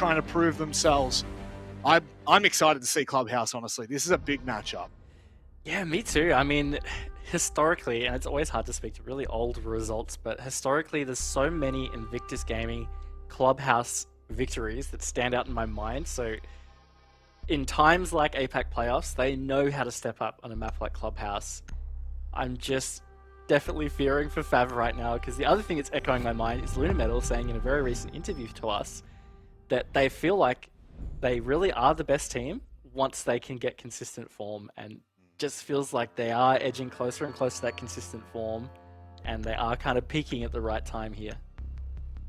trying to prove themselves. I'm excited to see Clubhouse, honestly. This is a big matchup. Yeah, me too. I mean, historically, and it's always hard to speak to really old results, but historically, there's so many Invictus Gaming Clubhouse victories that stand out in my mind. So, in times like APAC playoffs, they know how to step up on a map like Clubhouse. I'm just definitely fearing for FAV right now, because the other thing that's echoing my mind is Luna Metal saying in a very recent interview to us that they feel like they really are the best team once they can get consistent form, and just feels like they are edging closer and closer to that consistent form, and they are kind of peaking at the right time here.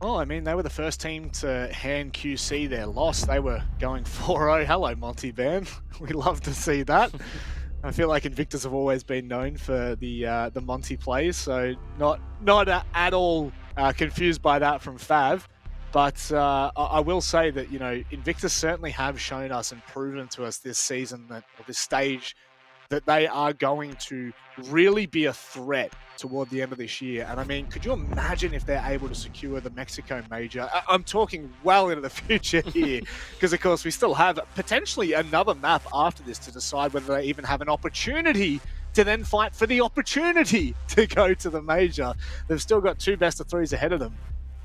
Well, I mean, they were the first team to hand QC their loss. They were going 4-0. Hello, Monty Band. We love to see that. I feel like Invictus have always been known for the Monty plays, so not at all confused by that from FAV. But I will say that, you know, Invictus certainly have shown us and proven to us this season that, or this stage, that they are going to really be a threat toward the end of this year. And I mean, could you imagine if they're able to secure the Mexico major? I'm talking well into the future here, because of course we still have potentially another map after this to decide whether they even have an opportunity to then fight for the opportunity to go to the major. They've still got 2 best of 3s ahead of them.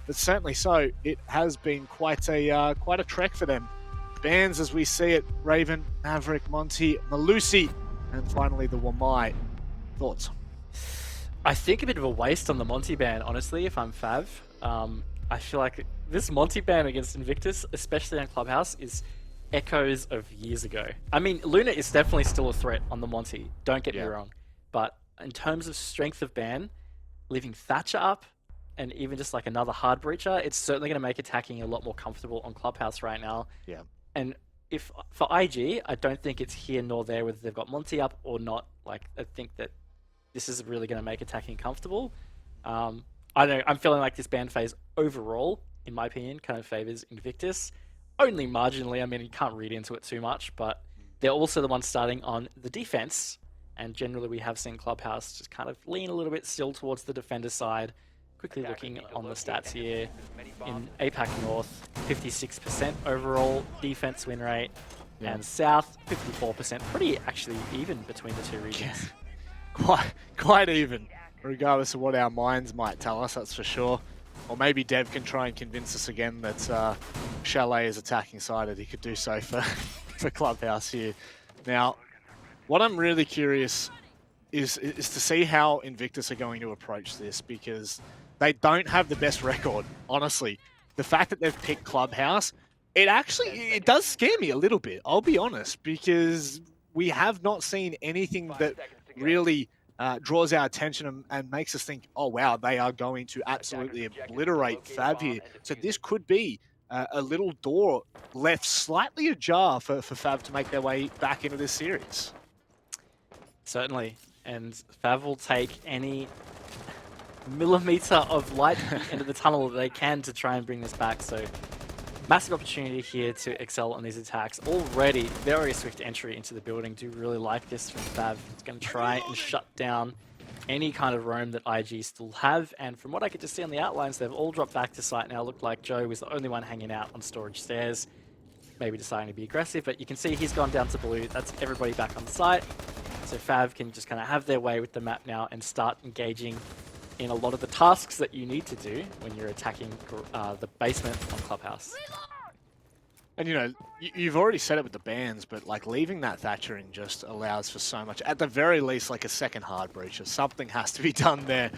But certainly so, it has been quite a trek for them. Bans as we see it: Raven, Maverick, Monty, Malusi, and finally the Wamai. Thoughts? I think a bit of a waste on the Monty ban, honestly, if I'm FAV. I feel like this Monty ban against Invictus, especially on Clubhouse, is echoes of years ago. I mean, Luna is definitely still a threat on the Monty, don't get me wrong. But in terms of strength of ban, leaving Thatcher up, and even just like another hard breacher, it's certainly going to make attacking a lot more comfortable on Clubhouse right now. Yeah. And if for IG, I don't think it's here nor there whether they've got Monty up or not. Like, I think that this is really going to make attacking comfortable. I don't know, I'm feeling like this ban phase overall, in my opinion, kind of favors Invictus. Only marginally. I mean, you can't read into it too much, but they're also the ones starting on the defense. And generally, we have seen Clubhouse just kind of lean a little bit still towards the defender side. Quickly looking on the stats here, in APAC North, 56% overall defense win rate, and South, 54%. Pretty actually even between the two regions. Quite even, regardless of what our minds might tell us, that's for sure. Or maybe Dev can try and convince us again that Chalet is attacking sided. He could do so for Clubhouse here. Now, what I'm really curious is to see how Invictus are going to approach this, because they don't have the best record, honestly. The fact that they've picked Clubhouse, it does scare me a little bit, I'll be honest, because we have not seen anything that really draws our attention and makes us think, oh wow, they are going to absolutely obliterate FAV here. So this could be a little door left slightly ajar for FAV to make their way back into this series. Certainly, and FAV will take any millimeter of light into the tunnel that they can to try and bring this back. So massive opportunity here to excel on these attacks. Already very swift entry into the building. Do really like this from FAV. It's going to try and shut down any kind of roam that IG still have. And from what I could just see on the outlines, they've all dropped back to site now. Looked like Joe was the only one hanging out on storage stairs, maybe deciding to be aggressive, but you can see he's gone down to blue. That's everybody back on site. So FAV can just kind of have their way with the map now and start engaging in a lot of the tasks that you need to do when you're attacking the basement on Clubhouse. And you know, you've already said it with the bans, but like leaving that Thatcher in just allows for so much. At the very least, like a second hard breacher. Something has to be done there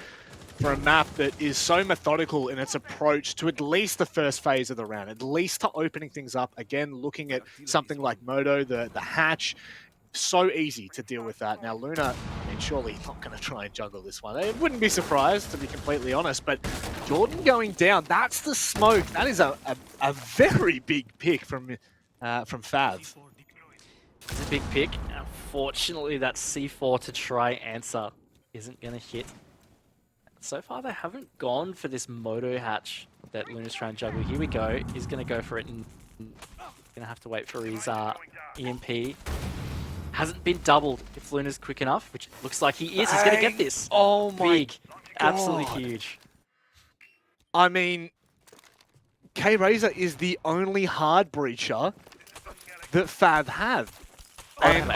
for a map that is so methodical in its approach to at least the first phase of the round, at least to opening things up. Again, looking at something like Moto, the hatch. So easy to deal with that. Now Luna, I mean, surely not going to try and juggle this one. I wouldn't be surprised, to be completely honest, but Jordan going down, that's the smoke. That is a very big pick from FAV. It's a big pick. Unfortunately, that C4 to try answer isn't going to hit. So far, they haven't gone for this Moto hatch that Luna's trying to juggle. Here we go. He's going to go for it, and going to have to wait for his EMP. Hasn't been doubled if Luna's quick enough, which looks like he is. He's going to get this. Oh my Big. God. Absolutely huge. I mean, K-Razor is the only hard breacher that FAV have. And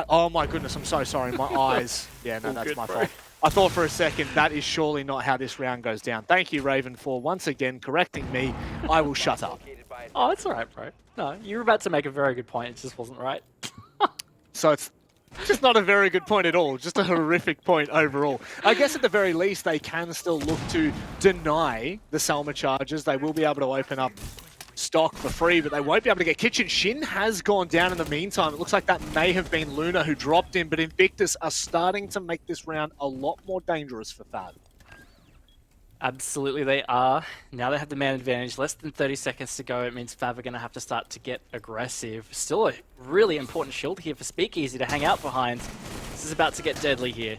oh my goodness, I'm so sorry, my eyes. Yeah, no, that's my fault. I thought for a second, that is surely not how this round goes down. Thank you, Raven, for once again correcting me. I will shut up. Oh, it's alright, bro. No, you were about to make a very good point, it just wasn't right. So it's just not a very good point at all, just a horrific point overall. I guess at the very least, they can still look to deny the Selma charges. They will be able to open up stock for free, but they won't be able to get Kitchen. Shin has gone down in the meantime. It looks like that may have been Luna who dropped in, but Invictus are starting to make this round a lot more dangerous for FAV. Absolutely they are. Now they have the man advantage. Less than 30 seconds to go. It means FAV are going to have to start to get aggressive. Still a really important shield here for Speakeasy to hang out behind. This is about to get deadly here.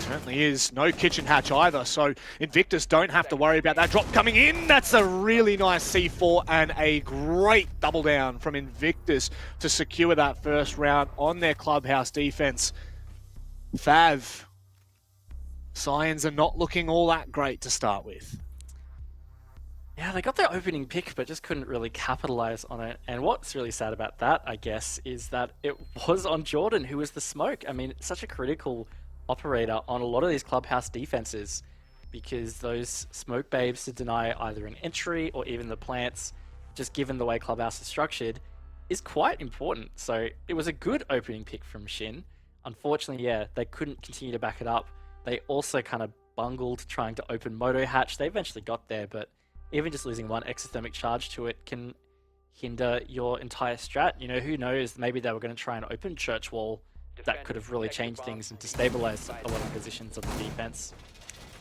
Certainly is. No kitchen hatch either, so Invictus don't have to worry about that drop coming in. That's a really nice C4 and a great double down from Invictus to secure that first round on their clubhouse defense. FAV, signs are not looking all that great to start with. Yeah, they got their opening pick, but just couldn't really capitalize on it. And what's really sad about that, I guess, is that it was on Jordan, who was the smoke. I mean, such a critical operator on a lot of these clubhouse defenses, because those smoke babes to deny either an entry or even the plants, just given the way clubhouse is structured, is quite important. So it was a good opening pick from Shin. Unfortunately, yeah, they couldn't continue to back it up. They also kind of bungled trying to open Moto Hatch. They eventually got there, but even just losing one exothermic charge to it can hinder your entire strat. You know, who knows, maybe they were going to try and open Church Wall. That could have really changed things and destabilized a lot of positions of the defense.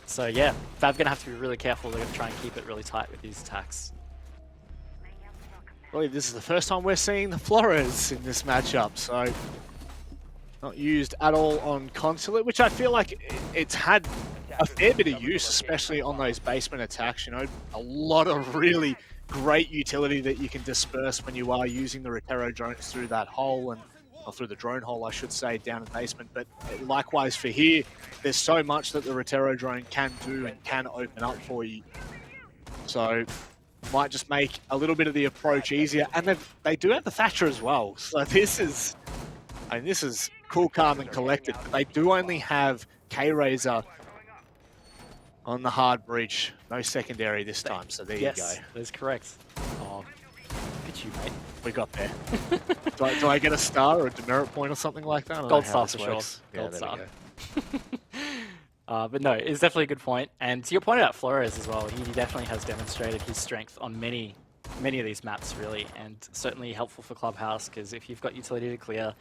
So yeah, FAV going to have to be really careful. They're going to try and keep it really tight with these attacks. I believe this is the first time we're seeing the Flores in this matchup, so not used at all on Consulate, which I feel like it's had a fair bit of use, especially on those basement attacks. You know, a lot of really great utility that you can disperse when you are using the Rotero drones through that hole, and or through the drone hole, I should say, down in basement. But likewise for here, there's so much that the Rotero drone can do and can open up for you. So might just make a little bit of the approach easier. And they do have the Thatcher as well. So this is, I mean, this is cool, calm, and collected. But they do only have K-Razor on the hard breach. No secondary this time, so there you go. Yes, that's correct. Oh, look at you, mate. We got there. do I get a star or a demerit point or something like that? Gold star for sure. Yeah, Gold star. But no, it's definitely a good point. And to your point about Flores as well, he definitely has demonstrated his strength on many of these maps, really, and certainly helpful for Clubhouse, because if you've got utility to clear,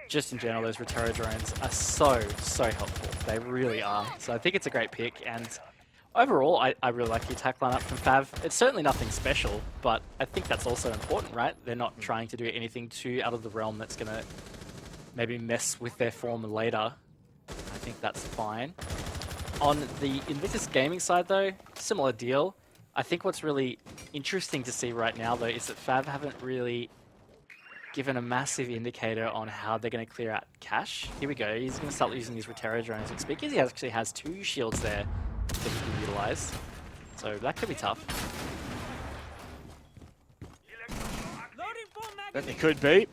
just in general, those Rotero drones are so helpful. They really are. So I think it's a great pick, and overall, I really like the attack lineup from FAV. It's certainly nothing special, but I think that's also important, right? They're not trying to do anything too out of the realm that's going to maybe mess with their form later. I think that's fine. On the Invictus Gaming side, though, similar deal. I think what's really interesting to see right now, though, is that FAV haven't really given a massive indicator on how they're going to clear out cash. Here we go. He's going to start using these Rotero drones. And Speakeasy actually has 2 shields there that he can utilize. So that could be tough. Certainly could be.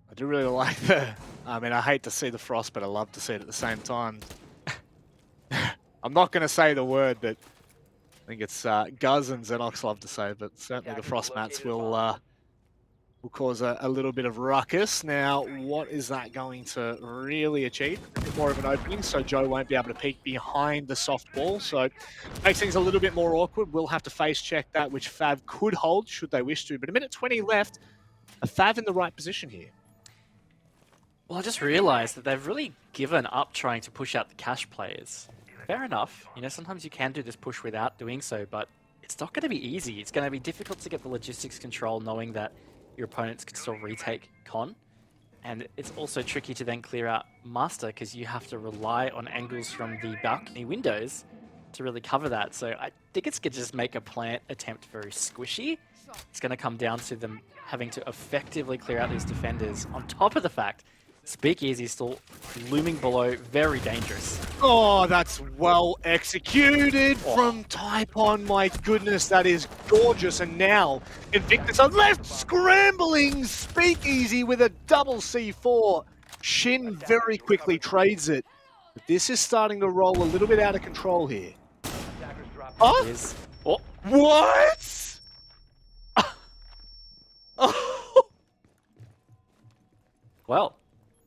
I do really like the... I mean, I hate to see the frost, but I love to see it at the same time. I'm not going to say the word that I think it's Guz and Xenox love to say, but certainly the frost mats will cause a little bit of ruckus. Now, what is that going to really achieve? A bit more of an opening, so Joe won't be able to peek behind the soft wall, so makes things a little bit more awkward. We'll have to face check that, which FAV could hold should they wish to, but a minute 20 left. A FAV in the right position here. Well, I just realized that they've really given up trying to push out the cash players. Fair enough. You know, sometimes you can do this push without doing so, but it's not going to be easy. It's going to be difficult to get the logistics control knowing that your opponents can still retake con. And it's also tricky to then clear out Master because you have to rely on angles from the balcony windows to really cover that. So I think it's going to just make a plant attempt very squishy. It's going to come down to them having to effectively clear out these defenders on top of the fact Speakeasy still looming below, very dangerous. Oh, that's well executed from Typon. My goodness, that is gorgeous. And now Invictus are left scrambling. Speakeasy with a double C4. Shin very quickly trades it. But this is starting to roll a little bit out of control here. Oh, Oh, what? Oh. well,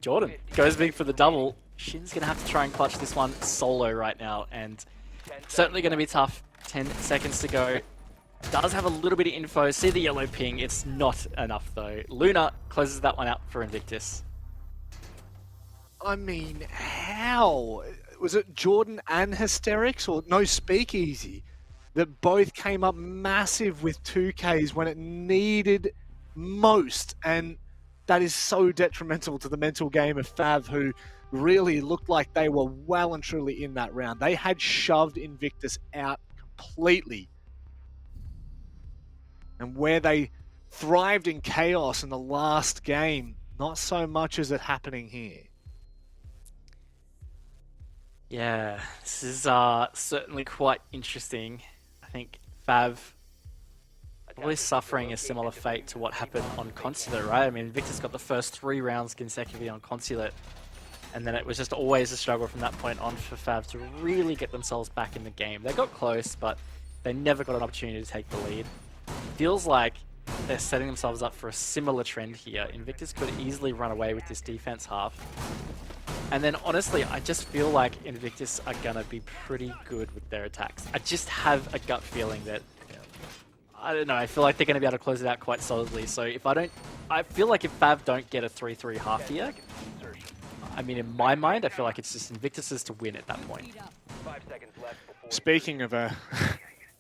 Jordan goes big for the double. Shin's going to have to try and clutch this one solo right now, and certainly going to be tough. 10 seconds to go. Does have a little bit of info. See the yellow ping. It's not enough, though. Luna closes that one out for Invictus. I mean, how? Was it Jordan and Hysterics, or no, Speakeasy, that both came up massive with 2Ks when it needed most? And that is so detrimental to the mental game of FAV, who really looked like they were well and truly in that round. They had shoved Invictus out completely. And where they thrived in chaos in the last game, not so much is it happening here. Yeah, this is certainly quite interesting. I think FAV probably suffering a similar fate to what happened on Consulate, right? I mean, Invictus got the first 3 rounds consecutively on Consulate, and then it was just always a struggle from that point on for FAV to really get themselves back in the game. They got close, but they never got an opportunity to take the lead. Feels like they're setting themselves up for a similar trend here. Invictus could easily run away with this defense half. And then, honestly, I just feel like Invictus are going to be pretty good with their attacks. I just have a gut feeling that, I don't know, I feel like they're going to be able to close it out quite solidly. So if I feel like if FAV don't get a 3-3 half here, I mean, in my mind, I feel like it's just Invictus's to win at that point. Speaking of a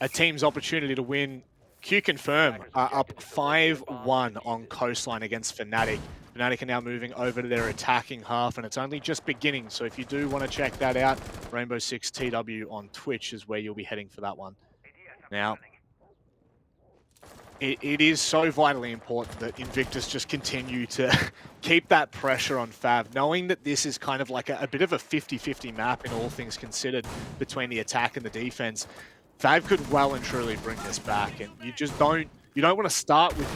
team's opportunity to win, Q Confirm are up 5-1 on Coastline against Fnatic. Fnatic are now moving over to their attacking half, and it's only just beginning. So if you do want to check that out, Rainbow Six TW on Twitch is where you'll be heading for that one. Now, it is so vitally important that Invictus just continue to keep that pressure on FAV, knowing that this is kind of like a bit of a 50-50 map in all things considered between the attack and the defense. FAV could well and truly bring this back, and you don't want to start with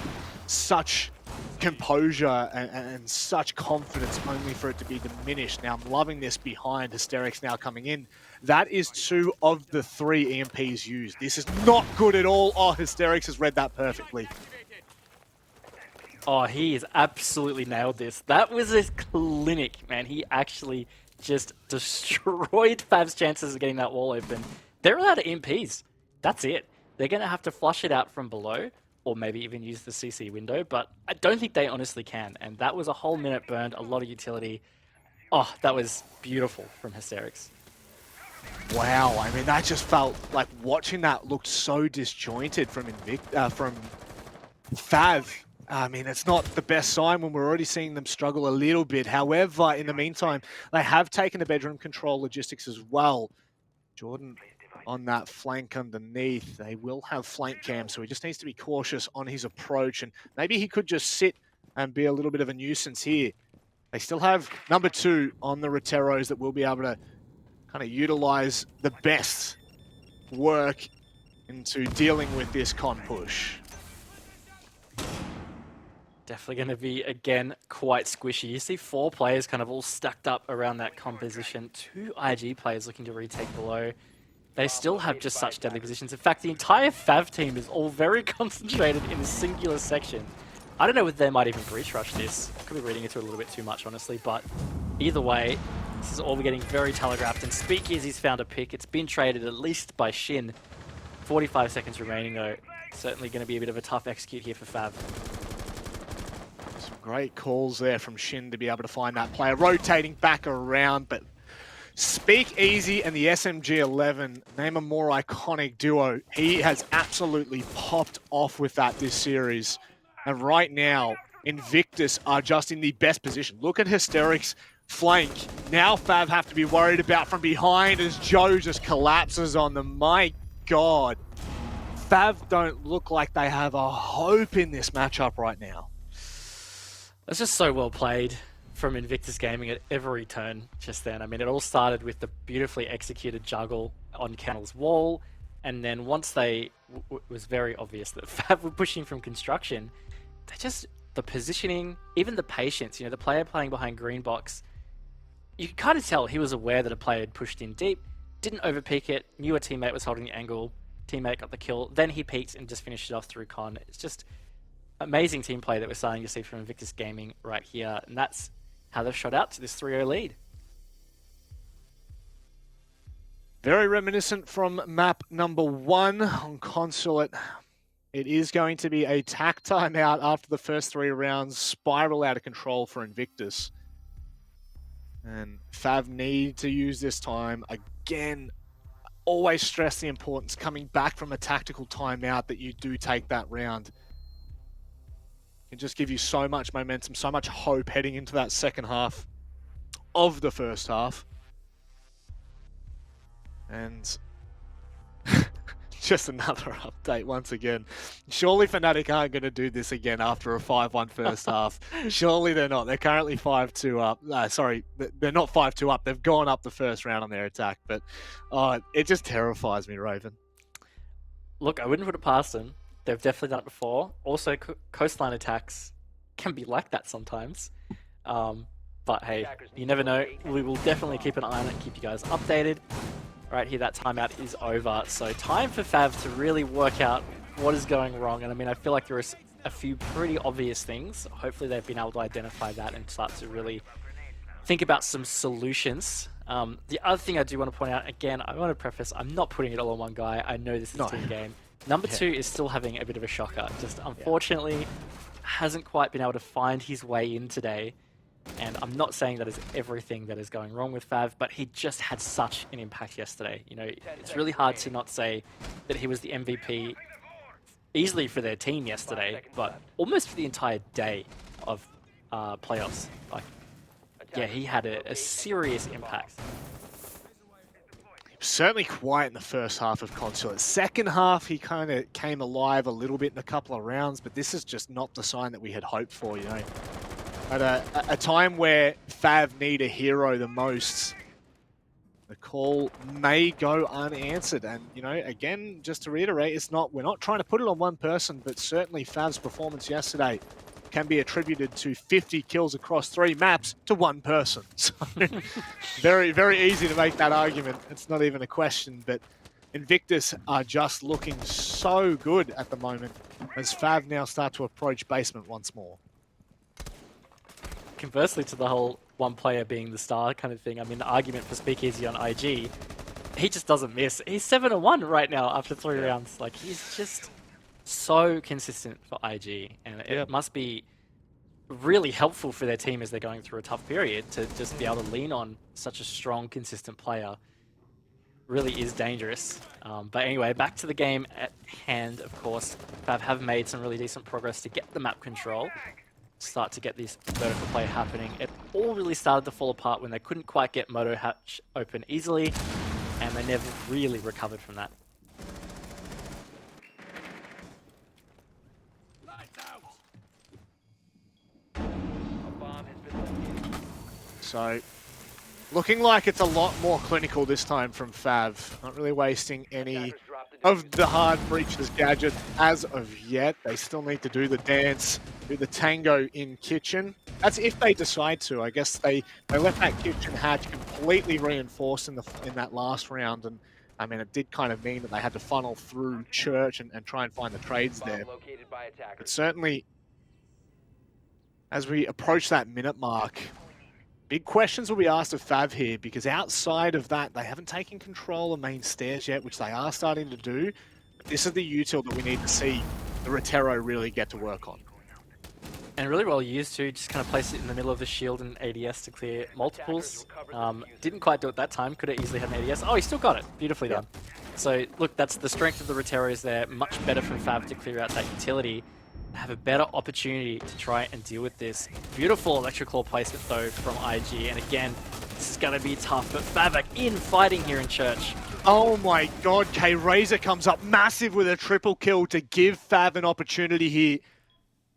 such composure and such confidence only for it to be diminished. Now, I'm loving this behind Hysterics now coming in. That is 2 of the 3 EMPs used. This is not good at all. Oh, Hysterics has read that perfectly. Oh, he has absolutely nailed this. That was a clinic, man. He actually just destroyed FAV's chances of getting that wall open. They're allowed EMPs. That's it. They're going to have to flush it out from below, or maybe even use the CC window, but I don't think they honestly can. And that was a whole minute burned, a lot of utility. Oh, that was beautiful from Hysterics. Wow, I mean, that just felt like watching that looked so disjointed from FAV. I mean, it's not the best sign when we're already seeing them struggle a little bit. However, in the meantime, they have taken the bedroom control logistics as well. Jordan on that flank underneath. They will have flank cam, so he just needs to be cautious on his approach, and maybe he could just sit and be a little bit of a nuisance here. They still have number 2 on the Roteros that will be able to kind of utilize the best work into dealing with this con push. Definitely going to be, again, quite squishy. You see 4 players kind of all stacked up around that composition. 2 IG players looking to retake below. They still have just such deadly positions. In fact, the entire FAV team is all very concentrated in a singular section. I don't know whether they might even breach rush this. I could be reading into it a little bit too much, honestly, but either way, this is all getting very telegraphed, and Speakeasy's found a pick. It's been traded at least by Shin. 45 seconds remaining, though. Certainly going to be a bit of a tough execute here for FAV. Some great calls there from Shin to be able to find that player. Rotating back around, but Speakeasy and the SMG-11, name a more iconic duo. He has absolutely popped off with that this series. And right now, Invictus are just in the best position. Look at Hysterics flank. Now FAV have to be worried about from behind as Joe just collapses on them. My God. FAV don't look like they have a hope in this matchup right now. That's just so well played. from Invictus Gaming at every turn just then. I mean, it all started with the beautifully executed juggle on Kennel's wall, and then once they it was very obvious that FAV were pushing from construction, they just, the positioning, even the patience, you know, the player playing behind green box, you could kind of tell he was aware that a player had pushed in deep, didn't overpeak it, knew a teammate was holding the angle, teammate got the kill, then he peeked and just finished it off through con. It's just amazing team play that we're starting to see from Invictus Gaming right here, and that's how they've shot out to this 3-0 lead. Very reminiscent from map number 1 on Consulate. It is going to be a tack timeout after the first 3 rounds, spiral out of control for Invictus. And FAV need to use this time. Again, always stress the importance coming back from a tactical timeout that you do take that round. It can just give you so much momentum, so much hope heading into that second half of the first half. And just another update once again. Surely Fnatic aren't going to do this again after a 5-1 first half. Surely they're not. They're currently 5-2 up. Sorry, they're not 5-2 up. They've gone up the first round on their attack. But it just terrifies me, Raven. Look, I wouldn't put it past them. They've definitely done it before. Also, coastline attacks can be like that sometimes. But hey, you never know. We will definitely keep an eye on it and keep you guys updated. Right here, that timeout is over. So time for FAV to really work out what is going wrong. And I mean, I feel like there is a few pretty obvious things. Hopefully they've been able to identify that and start to really think about some solutions. The other thing I do want to point out, again, I want to preface, I'm not putting it all on one guy. I know this is a team game. Number 2 is still having a bit of a shocker. Just unfortunately hasn't quite been able to find his way in today. And I'm not saying that is everything that is going wrong with FAV, but he just had such an impact yesterday. You know, it's really hard to not say that he was the MVP easily for their team yesterday, but almost for the entire day of playoffs. Like, yeah, he had a serious impact. Certainly quiet in the first half of Consulate. Second half, he kind of came alive a little bit in a couple of rounds, but this is just not the sign that we had hoped for, you know. At a time where FAV need a hero the most, the call may go unanswered. And, you know, again, just to reiterate, we're not trying to put it on one person, but certainly FAV's performance yesterday can be attributed to 50 kills across 3 maps to one person. So very, very easy to make that argument. It's not even a question, but Invictus are just looking so good at the moment as FAV now start to approach basement once more. Conversely to the whole one player being the star kind of thing, I mean, the argument for Speakeasy on IG, he just doesn't miss. He's 7-1 right now after 3 rounds. Like, he's just so consistent for IG, and it must be really helpful for their team as they're going through a tough period to just be able to lean on such a strong, consistent player. Really is dangerous. But anyway, back to the game at hand, of course. FAV have made some really decent progress to get the map control, start to get this vertical play happening. It all really started to fall apart when they couldn't quite get Moto Hatch open easily, and they never really recovered from that. So, looking like it's a lot more clinical this time from FAV. Not really wasting any of the hard breaches gadget as of yet. They still need to do the dance, do the tango in kitchen. That's if they decide to. I guess they left that kitchen hatch completely reinforced in that last round, and I mean, it did kind of mean that they had to funnel through church and try and find the trades there. But certainly, as we approach that minute mark, big questions will be asked of FAV here, because outside of that, they haven't taken control of main stairs yet, which they are starting to do. But this is the util that we need to see the Rotero really get to work on. And really well used to just kind of place it in the middle of the shield and ADS to clear multiples. Didn't quite do it that time, could have easily had an ADS. Oh, he still got it. Beautifully done. So look, that's the strength of the Roteros there. Much better from FAV to clear out that utility. Have a better opportunity to try and deal with this. Beautiful Electric Claw placement though from IG, and again, this is going to be tough, but FAV in fighting here in Church. Oh my god, K-Razor comes up massive with a triple kill to give FAV an opportunity here.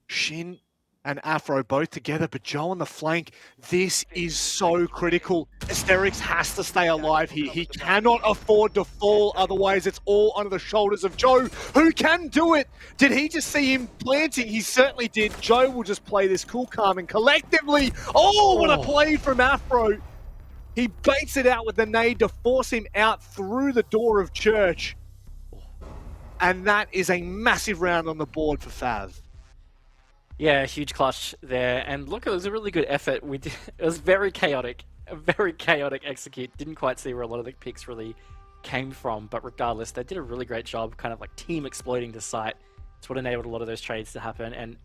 Shin and Afro both together, but Joe on the flank. This is so critical. Asterix has to stay alive here. He cannot afford to fall, otherwise it's all under the shoulders of Joe, who can do it. Did he just see him planting? He certainly did. Joe will just play this cool, calm, and collectively, what a play from Afro. He baits it out with the nade to force him out through the door of Church. And that is a massive round on the board for FAV. Yeah, huge clutch there, and look, it was a really good effort. It was very chaotic, a very chaotic execute. Didn't quite see where a lot of the picks really came from, but regardless, they did a really great job, kind of like team exploding to site. It's what enabled a lot of those trades to happen, and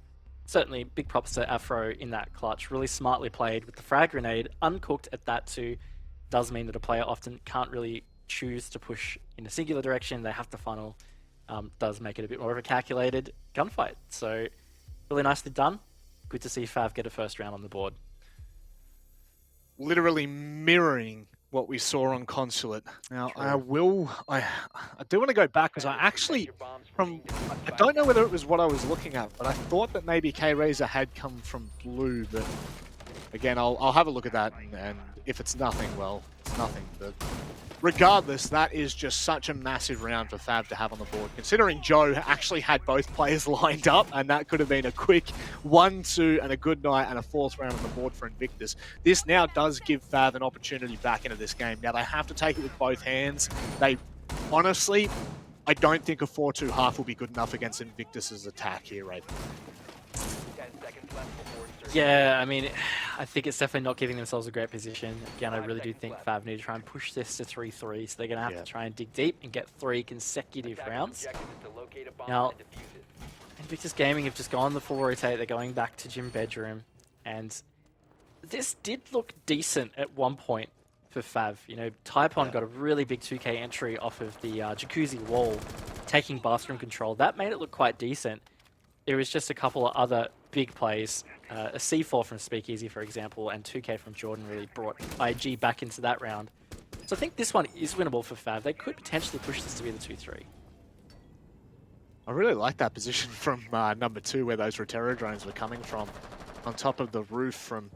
certainly big props to Afro in that clutch. Really smartly played with the frag grenade, uncooked at that too. Does mean that a player often can't really choose to push in a singular direction. They have to funnel. Does make it a bit more of a calculated gunfight. So really nicely done. Good to see FAV get a first round on the board. Literally mirroring what we saw on Consulate. Now, True. I do want to go back because I don't know whether it was what I was looking at, but I thought that maybe K-Razor had come from blue, but again, I'll have a look at that, and if it's nothing, well, it's nothing. But regardless, that is just such a massive round for FAV to have on the board, considering Joe actually had both players lined up, and that could have been a quick 1-2 and a good night and a fourth round on the board for Invictus. This now does give FAV an opportunity back into this game. Now, they have to take it with both hands. They, honestly, I don't think a 4-2 half will be good enough against Invictus's attack here, right? Yeah, I mean, I think it's definitely not giving themselves a great position. Again, I really do think FAV need to try and push this to 3-3, so they're going to have to try and dig deep and get 3 consecutive rounds. Now, Invictus Gaming have just gone the full rotate. They're going back to gym bedroom, and this did look decent at one point for FAV. You know, Typon got a really big 2k entry off of the jacuzzi wall, taking bathroom control. That made it look quite decent. There was just a couple of other big plays. A C4 from Speakeasy, for example, and 2k from Jordan really brought IG back into that round. So I think this one is winnable for FAV. They could potentially push this to be the 2-3. I really like that position from number 2, where those Rotero drones were coming from, on top of the roof from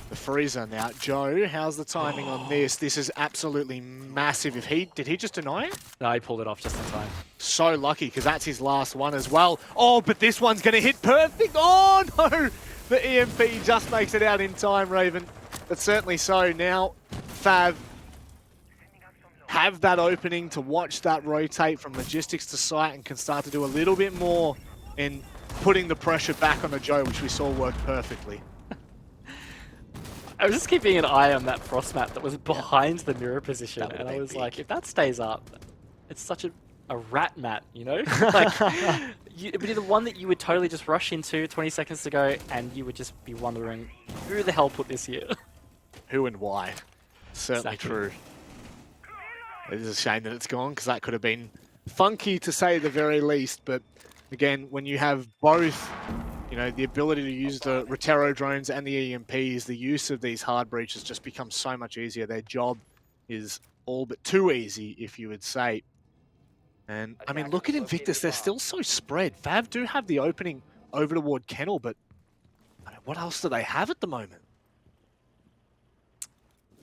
the freezer. Now, Joe, how's the timing on this? This is absolutely massive. Did he just deny it? No, he pulled it off just in time. So lucky, because that's his last one as well. Oh, but this one's going to hit perfect. Oh, no! The EMP just makes it out in time, Raven. But certainly so. Now, FAV have that opening to watch that rotate from logistics to site and can start to do a little bit more in putting the pressure back on the Joe, which we saw work perfectly. I was just keeping an eye on that frost mat that was behind the mirror position, and I was like, if that stays up, it's such a rat mat, you know? Like, it'd be the one that you would totally just rush into 20 seconds to go, and you would just be wondering, who the hell put this here? Who and why. Certainly Exactly. true. It is a shame that it's gone, because that could have been funky to say the very least, but again, when you have both, you know, the ability to use the Rotero drones and the EMPs, the use of these hard breaches just becomes so much easier. Their job is all but too easy, if you would say. And, I mean, look at Invictus. They're still so spread. FAV do have the opening over toward Kennel, but I mean, what else do they have at the moment?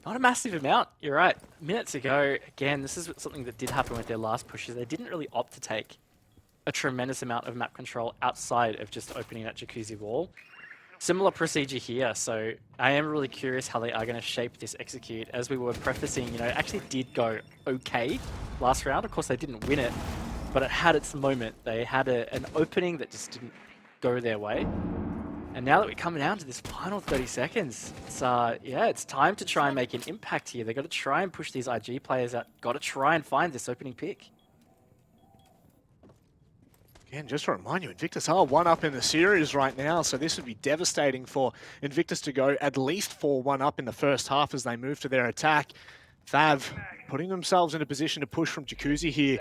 Not a massive amount, you're right. Minutes ago, again, this is something that did happen with their last pushes. They didn't really opt to take a tremendous amount of map control outside of just opening that jacuzzi wall. Similar procedure here, so I am really curious how they are going to shape this execute. As we were prefacing, you know, it actually did go okay last round. Of course, they didn't win it, but it had its moment. They had an opening that just didn't go their way. And now that we're coming down to this final 30 seconds, it's yeah, it's time to try and make an impact here. They've got to try and push these IG players out. Got to try and find this opening pick. Again, just to remind you, Invictus are 1-up in the series right now, so this would be devastating for Invictus to go at least 4-1 up in the first half as they move to their attack. FAV putting themselves in a position to push from Jacuzzi here.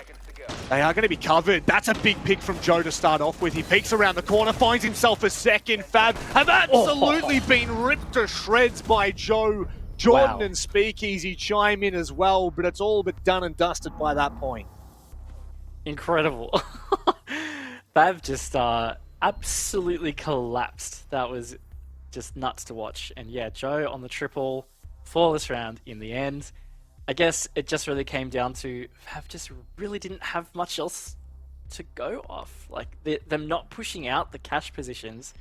They are going to be covered. That's a big pick from Joe to start off with. He peeks around the corner, finds himself a second. FAV have absolutely been ripped to shreds by Joe. Jordan and Speakeasy chime in as well, but it's all but done and dusted by that point. Incredible. FAV just absolutely collapsed. That was just nuts to watch. And yeah, Joe on the triple, flawless round in the end. I guess it just really came down to Fav just really didn't have much else to go off. Like them not pushing out the cash positions,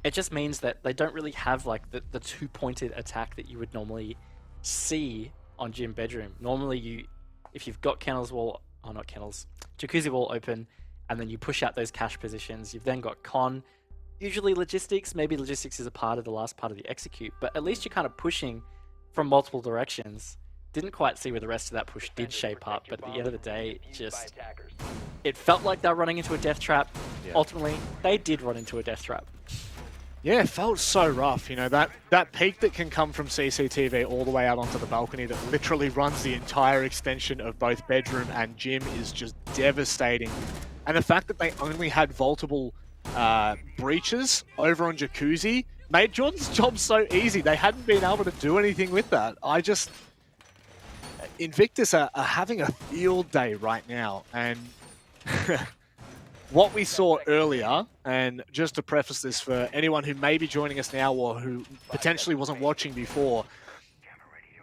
it just means that they don't really have like the two-pointed attack that you would normally see on Gym Bedroom. Normally if you've got Kennel's wall, oh not Kennel's, Jacuzzi wall open, and then you push out those cash positions, you've then got Con, usually logistics, maybe logistics is a part of the last part of the execute, but at least you're kind of pushing from multiple directions. Didn't quite see where the rest of that push did shape up, but at the end of the day, it felt like they were running into a death trap. Yeah. Ultimately, they did run into a death trap. Yeah, it felt so rough. You know, that peak that can come from CCTV all the way out onto the balcony that literally runs the entire extension of both bedroom and gym is just devastating. And the fact that they only had vaultable breaches over on Jacuzzi made Jordan's job so easy. They hadn't been able to do anything with that. Invictus are having a field day right now, and what we saw earlier, and just to preface this for anyone who may be joining us now or who potentially wasn't watching before,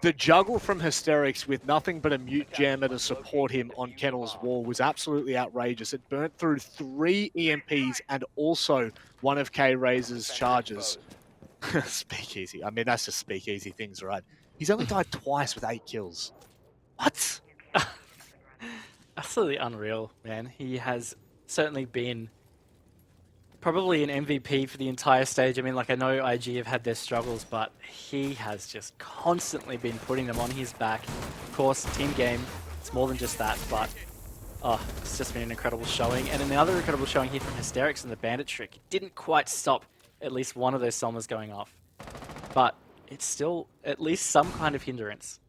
the juggle from Hysterics with nothing but a mute jammer to support him on Kennel's wall was absolutely outrageous. It burnt through 3 EMPs and also one of K-Razor's charges. Speakeasy. I mean, that's just speakeasy things, right? He's only died twice with 8 kills. What? Absolutely unreal, man. He has certainly been probably an MVP for the entire stage. I mean, like, I know IG have had their struggles, but he has just constantly been putting them on his back. Of course, team game, it's more than just that, but it's just been an incredible showing. And another incredible showing here from Hysterics and the Bandit trick. It didn't quite stop at least one of those Selmas going off, but it's still at least some kind of hindrance.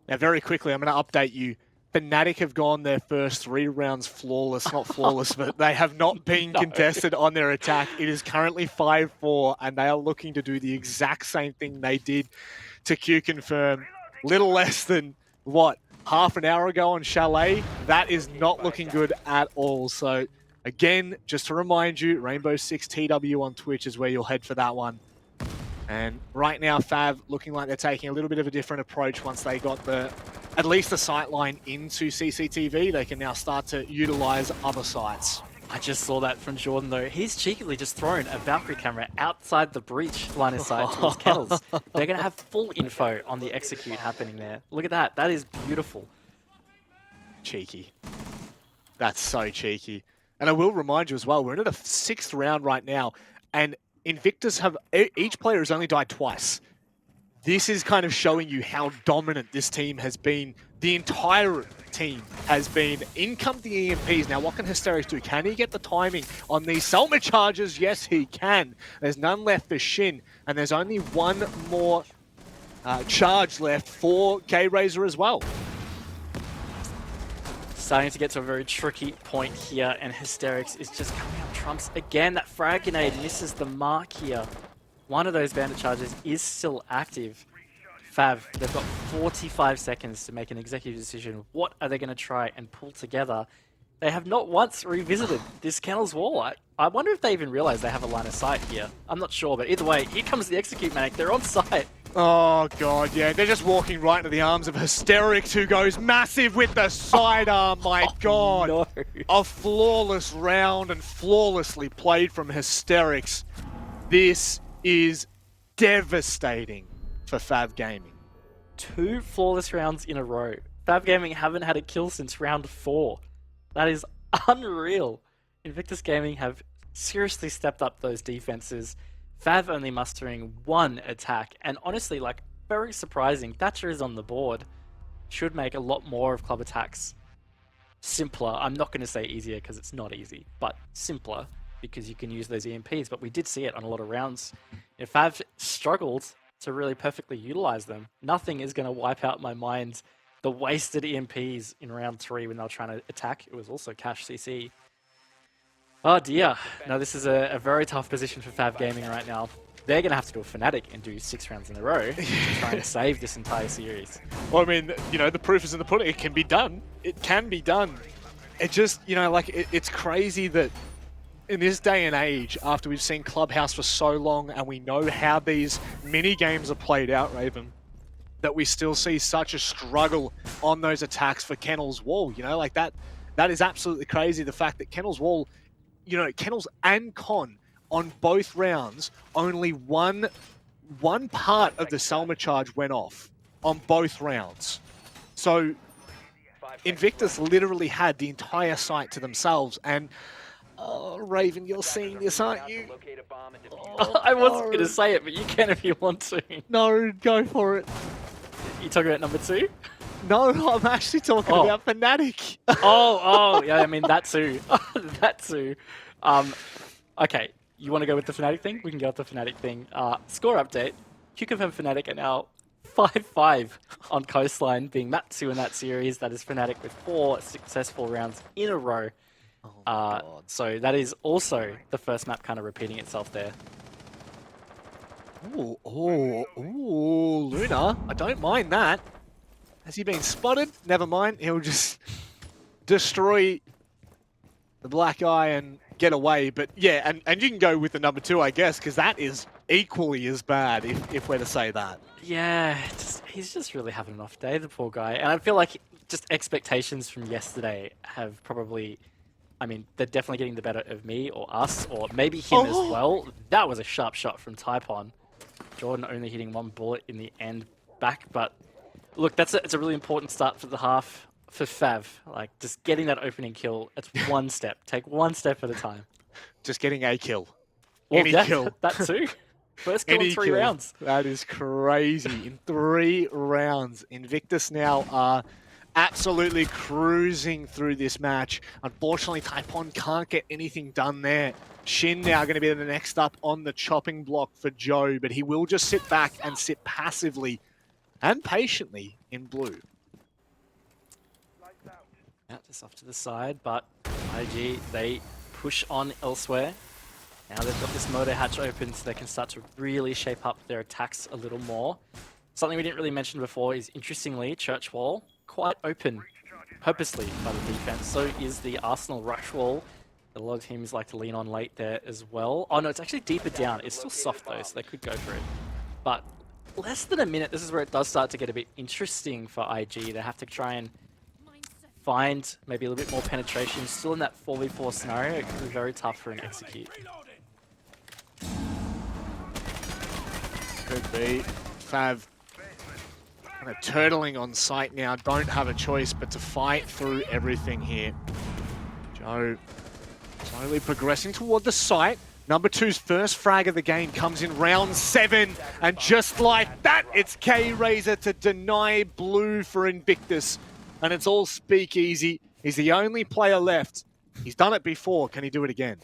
Now, very quickly, I'm going to update you. Fnatic have gone their first 3 rounds flawless. Not flawless, but they have not been contested on their attack. It is currently 5-4, and they are looking to do the exact same thing they did to Q-Confirm little less than, what, half an hour ago on Chalet? That is not looking good at all. So, again, just to remind you, Rainbow6TW on Twitch is where you'll head for that one. And right now, FAV looking like they're taking a little bit of a different approach once they got at least the sight line into CCTV. They can now start to utilize other sites. I just saw that from Jordan, though. He's cheekily just thrown a Valkyrie camera outside the breach line of sight towards Kennels. They're going to have full info on the execute happening there. Look at that. That is beautiful. Cheeky. That's so cheeky. And I will remind you as well, we're in the 6th round right now, and Invictus each player has only died twice. This is kind of showing you how dominant this team has been. The entire team has been. In come the EMPs. Now, what can Hysterics do? Can he get the timing on these Selma charges? Yes, he can. There's none left for Shin, and there's only one more charge left for K-Razor as well. Starting to get to a very tricky point here, and Hysterics is just coming up trumps again. That frag grenade misses the mark here. One of those bandit charges is still active. FAV, they've got 45 seconds to make an executive decision. What are they going to try and pull together? They have not once revisited this Kennel's wall. I wonder if they even realize they have a line of sight here. I'm not sure, but either way, here comes the execute manic. They're on site. Oh, God, yeah. They're just walking right into the arms of Hysterics, who goes massive with the sidearm. My God. No. A flawless round and flawlessly played from Hysterics. This is devastating for FAV Gaming. 2 flawless rounds in a row. FAV Gaming haven't had a kill since round 4. That is unreal. Invictus Gaming have seriously stepped up those defenses. FAV only mustering 1 attack, and honestly, like, very surprising. Thatcher is on the board. Should make a lot more of club attacks simpler. I'm not going to say easier because it's not easy, but simpler because you can use those EMPs. But we did see it on a lot of rounds. If FAV struggled to really perfectly utilize them, nothing is going to wipe out my mind the wasted EMPs in round 3 when they were trying to attack. It was also cash CC. Oh dear. No, this is a very tough position for FAV Gaming right now. They're going to have to do a Fnatic and do 6 rounds in a row to try and save this entire series. Well, I mean, you know, the proof is in the pudding. It can be done. It can be done. it just, you know, like, it's crazy that in this day and age, after we've seen Clubhouse for so long and we know how these mini games are played out, Raven, that we still see such a struggle on those attacks for Kennel's Wall. You know, like that is absolutely crazy. The fact that Kennel's Wall, you know, Kennels and Con on both rounds, only one part of the Selma charge went off on both rounds. So Invictus literally had the entire site to themselves, and oh, Raven, you're seeing this, aren't you? Oh, I wasn't going to say it, but you can if you want to. No, go for it. You talking about number 2? No, I'm actually talking about Fnatic. Oh, yeah, I mean, that too. That too. Okay, you want to go with the Fnatic thing? We can go with the Fnatic thing. Score update. QConfirm Fnatic are now 5-5 on Coastline, being map 2 in that series. That is Fnatic with 4 successful rounds in a row. So that is also the first map kind of repeating itself there. Ooh, Luna. I don't mind that. Has he been spotted? Never mind. He'll just destroy the black eye and get away. But yeah, and you can go with the number 2, I guess, because that is equally as bad, if we're to say that. Yeah, he's just really having an off day, the poor guy. And I feel like just expectations from yesterday have probably... I mean, they're definitely getting the better of me or us, or maybe him as well. That was a sharp shot from Typon. Jordan only hitting 1 bullet in the end back, but look, it's a really important start for the half for FAV. Like, just getting that opening kill, it's one step. Take one step at a time. Just getting a kill. Well, Any kill. That too. First kill in 3 rounds. That is crazy. In 3 rounds. Invictus now are absolutely cruising through this match. Unfortunately, Typon can't get anything done there. Shin now going to be the next up on the chopping block for Joe, but he will just sit back and sit passively and patiently in blue. Yeah, just off to the side, but IG, they push on elsewhere. Now they've got this motor hatch open so they can start to really shape up their attacks a little more. Something we didn't really mention before is, interestingly, Church Wall quite open purposely by the defense. So is the Arsenal Rush Wall. A lot of teams like to lean on late there as well. Oh no, it's actually deeper down. It's still soft though, so they could go for it. But less than a minute, this is where it does start to get a bit interesting for IG. They have to try and find maybe a little bit more penetration. Still in that 4v4 scenario, it could be very tough for an execute. Could be. FAV kind of turtling on site now. Don't have a choice but to fight through everything here. Joe slowly progressing toward the site. Number 2's first frag of the game comes in round 7. And just like that, it's K-Razor to deny blue for Invictus. And it's all speakeasy. He's the only player left. He's done it before. Can he do it again?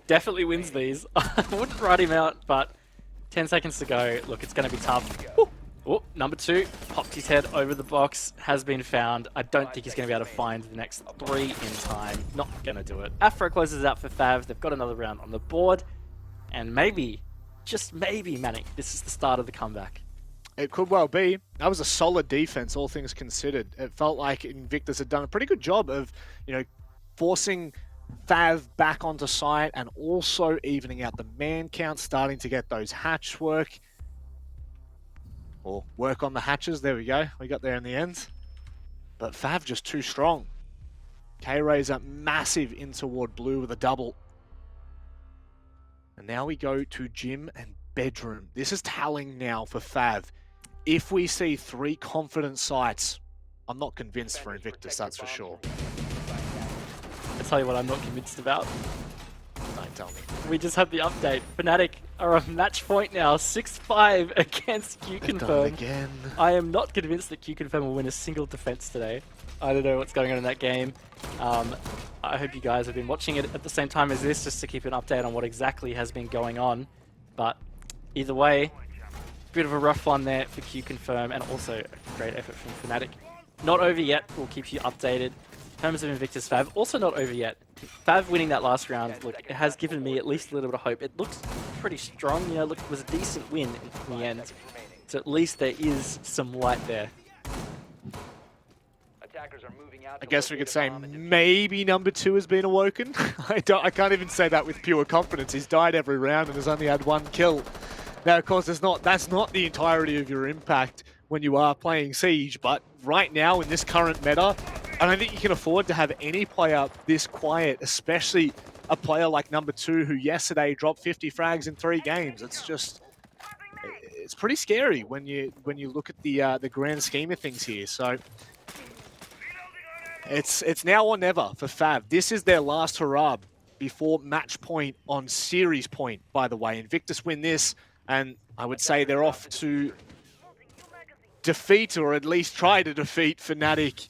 Definitely wins these. I wouldn't write him out, but 10 seconds to go. Look, it's going to be tough. Oh, number 2 popped his head over the box, has been found. I don't think he's going to be able to find the next 3 in time. Not going to do it. Afro closes out for FAV. They've got another round on the board. And maybe, just maybe, Manic, this is the start of the comeback. It could well be. That was a solid defense, all things considered. It felt like Invictus had done a pretty good job of, you know, forcing FAV back onto site and also evening out the man count, starting to get those hatch work. Or work on the hatches. There we go. We got there in the end. But FAV just too strong. K-Razor massive in toward blue with a double. And now we go to gym and bedroom. This is telling now for FAV. If we see 3 confident sites, I'm not convinced for Invictus, that's for sure. I'll tell you what I'm not convinced about. Don't tell me. We just had the update. Fnatic are on match point now, 6-5 against QConfirm. Again. I am not convinced that QConfirm will win a single defense today. I don't know what's going on in that game. I hope you guys have been watching it at the same time as this, just to keep an update on what exactly has been going on. But either way, bit of a rough one there for QConfirm, and also a great effort from Fnatic. Not over yet. We'll keep you updated. In terms of Invictus FAV, also not over yet. FAV winning that last round, look, it has given me at least a little bit of hope. It looks pretty strong, you know, look, it was a decent win in the end. So at least there is some light there. I guess we could say maybe number 2 has been awoken. I can't even say that with pure confidence. He's died every round and has only had 1 kill. Now, of course, that's not the entirety of your impact when you are playing Siege, but right now in this current meta, I don't think you can afford to have any player this quiet, especially a player like number 2 who yesterday dropped 50 frags in 3 games. It's pretty scary when you look at the grand scheme of things here. So it's now or never for FAV. This is their last hurrah before match point on series point, by the way. Invictus win this, and I would say they're off to defeat, or at least try to defeat, Fnatic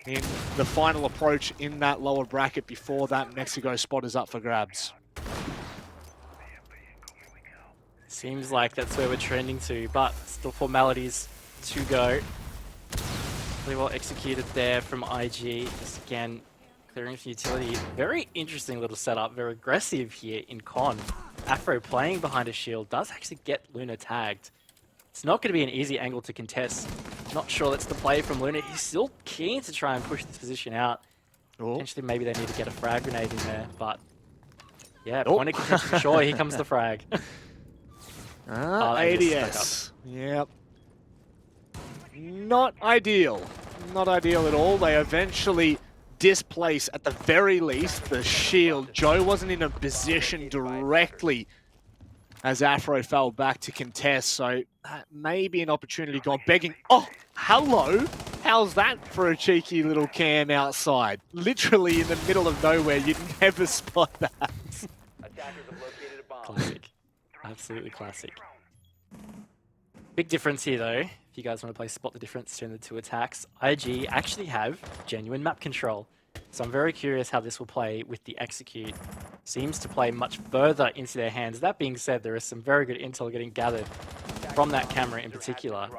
in the final approach in that lower bracket before that Mexico spot is up for grabs. Seems like that's where we're trending to, but still formalities to go. Really well executed there from IG. Just again, clearing for utility. Very interesting little setup, very aggressive here in Con. Afro playing behind a shield does actually get Luna tagged. It's not going to be an easy angle to contest. Not sure that's the play from Luna. He's still keen to try and push this position out. Potentially maybe they need to get a frag grenade in there, but yeah, point of contention for sure. Here comes the frag. ADS. Yep. Not ideal. Not ideal at all. They eventually displace, at the very least, the shield. Joe wasn't in a position directly as Afro fell back to contest, so that may be an opportunity gone begging. Oh, hello! How's that for a cheeky little cam outside? Literally in the middle of nowhere, you'd never spot that. Classic. Absolutely classic. Big difference here, though. If you guys want to play spot the difference between the 2 attacks, IG actually have genuine map control. So I'm very curious how this will play with the execute. Seems to play much further into their hands. That being said, there is some very good intel getting gathered from that camera in particular.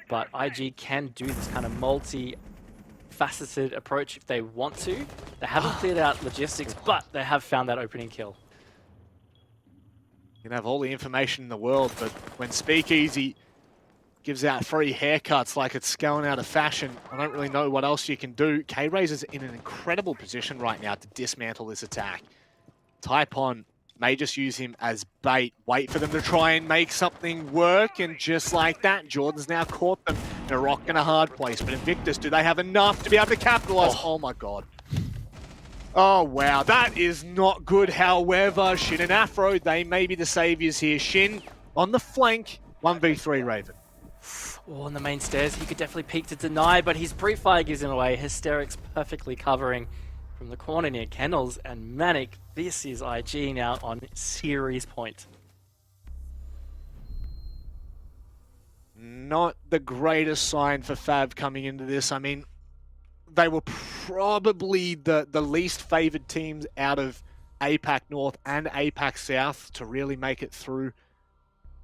But IG can do this kind of multi-faceted approach if they want to. They haven't cleared out logistics, but they have found that opening kill. You can have all the information in the world, but when Speakeasy gives out free haircuts like it's going out of fashion, I don't really know what else you can do. K-Razor's in an incredible position right now to dismantle this attack. Typon may just use him as bait, wait for them to try and make something work, and just like that, Jordan's now caught them in a rock and a hard place. But Invictus, do they have enough to be able to capitalize? Oh my god. Oh wow, that is not good. However, Shin and Afro, they may be the saviors here. Shin on the flank, 1v3 Raven. Oh, on the main stairs, he could definitely peek to deny, but his pre-fire gives him away. Hysterics perfectly covering from the corner near Kennels, and Manic, this is IG now on series point. Not the greatest sign for FAV coming into this. I mean, they were probably the least favoured teams out of APAC North and APAC South to really make it through.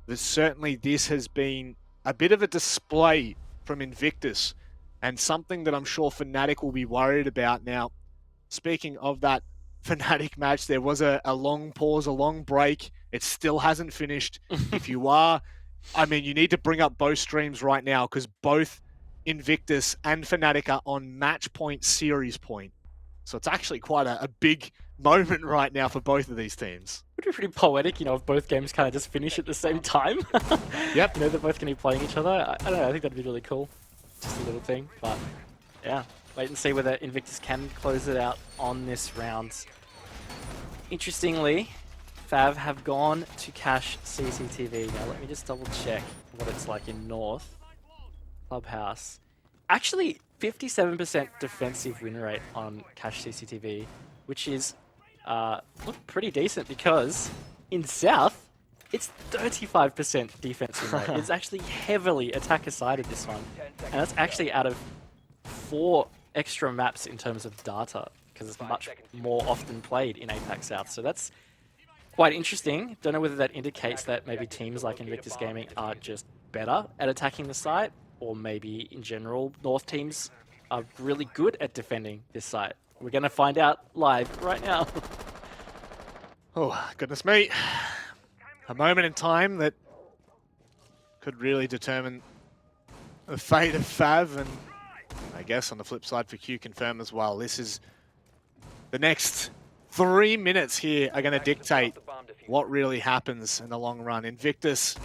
But certainly this has been a bit of a display from Invictus, and something that I'm sure Fnatic will be worried about. Now, speaking of that Fnatic match, there was a long pause, a long break. It still hasn't finished. If you are, I mean, you need to bring up both streams right now, because both Invictus and Fnatic are on match point, series point. So it's actually quite a big moment right now for both of these teams. Would be pretty poetic, you know, if both games kind of just finish at the same time. Yep. You know, they're both going to be playing each other. I don't know, I think that'd be really cool. Just a little thing, but yeah. Wait and see whether Invictus can close it out on this round. Interestingly, FAV have gone to cache CCTV. Now let me just double check what it's like in North. Clubhouse. Actually, 57% defensive win rate on cache CCTV, which is pretty decent, because in South, it's 35% defense win rate. It's actually heavily attacker-sided, this one. And that's actually out of 4 extra maps in terms of data, because it's much more often played in APAC South. So that's quite interesting. Don't know whether that indicates that maybe teams like Invictus Gaming are just better at attacking the site, or maybe in general, North teams are really good at defending this site. We're going to find out live right now. Oh, goodness me. A moment in time that could really determine the fate of FAV, and I guess on the flip side for Q Confirm as well. This is the next 3 minutes here are going to dictate what really happens in the long run. Invictus.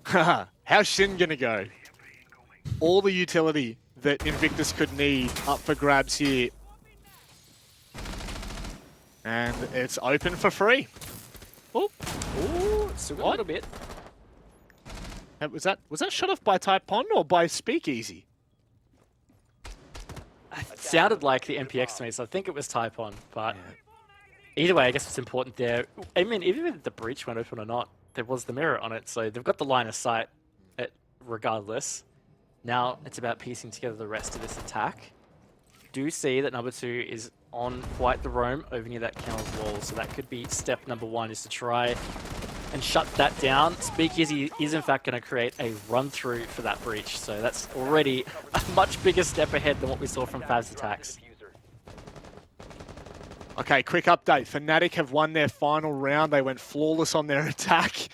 How's Shin going to go? All the utility that Invictus could need up for grabs here. And it's open for free. Oh, ooh, still got a little bit. Was that shot off by Taipon or by Speakeasy? It sounded like the MPX to me, so I think it was Taipon. But either way, I guess it's important there. I mean, even if the breach went open or not, there was the mirror on it, so they've got the line of sight regardless. Now it's about piecing together the rest of this attack. Do see that number 2 is on quite the roam over near that Kennel's wall, so that could be step number 1, is to try and shut that down. Speakeasy is in fact going to create a run-through for that breach, so that's already a much bigger step ahead than what we saw from FAV's attacks. Okay, quick update. Fnatic have won their final round. They went flawless on their attack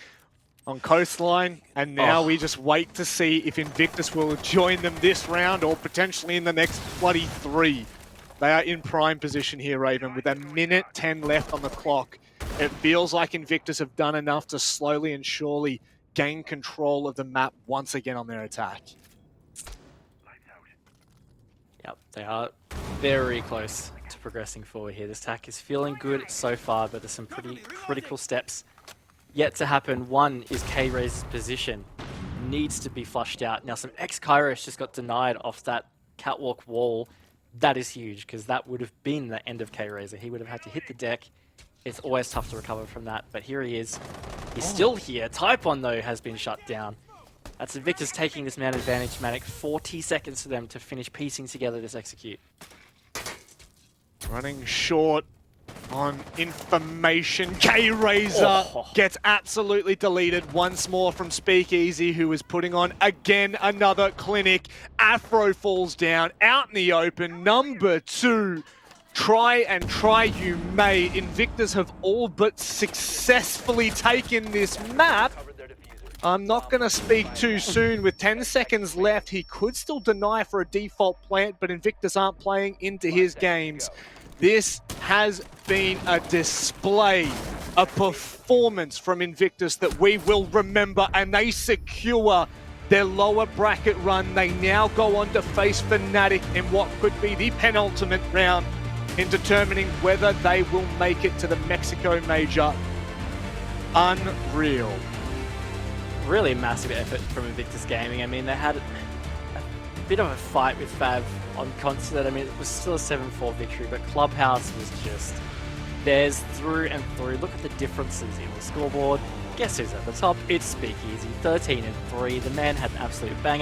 on Coastline, and now we just wait to see if Invictus will join them this round or potentially in the next bloody 3. They are in prime position here, Raven, with 1:10 left on the clock. It feels like Invictus have done enough to slowly and surely gain control of the map once again on their attack. Yep, they are very close to progressing forward here. This attack is feeling good so far, but there's some pretty critical steps yet to happen. One is K-Razor's position needs to be flushed out. Now some ex-Kairos just got denied off that catwalk wall. That is huge, because that would have been the end of K-Razor. He would have had to hit the deck. It's always tough to recover from that, but here he is. He's still here. Taipon, though, has been shut down. That's Invictus taking this man advantage. Manic, 40 seconds for them to finish piecing together this execute. Running short on information. K-Razor gets absolutely deleted once more from Speakeasy, who is putting on again another clinic. Afro falls down out in the open. Number 2. Try and try you may. Invictus have all but successfully taken this map. I'm not going to speak too soon. With 10 seconds left, he could still deny for a default plant, but Invictus aren't playing into his games. This has been a display, a performance from Invictus that we will remember, and they secure their lower bracket run. They now go on to face Fnatic in what could be the penultimate round in determining whether they will make it to the Mexico Major. Unreal. Really massive effort from Invictus Gaming. I mean, they had a bit of a fight with FAV on constant. I mean, it was still a 7-4 victory, but Clubhouse was just theirs through and through. Look at the differences in the scoreboard. Guess who's at the top? It's Speakeasy, 13-3. The man had an absolute banger.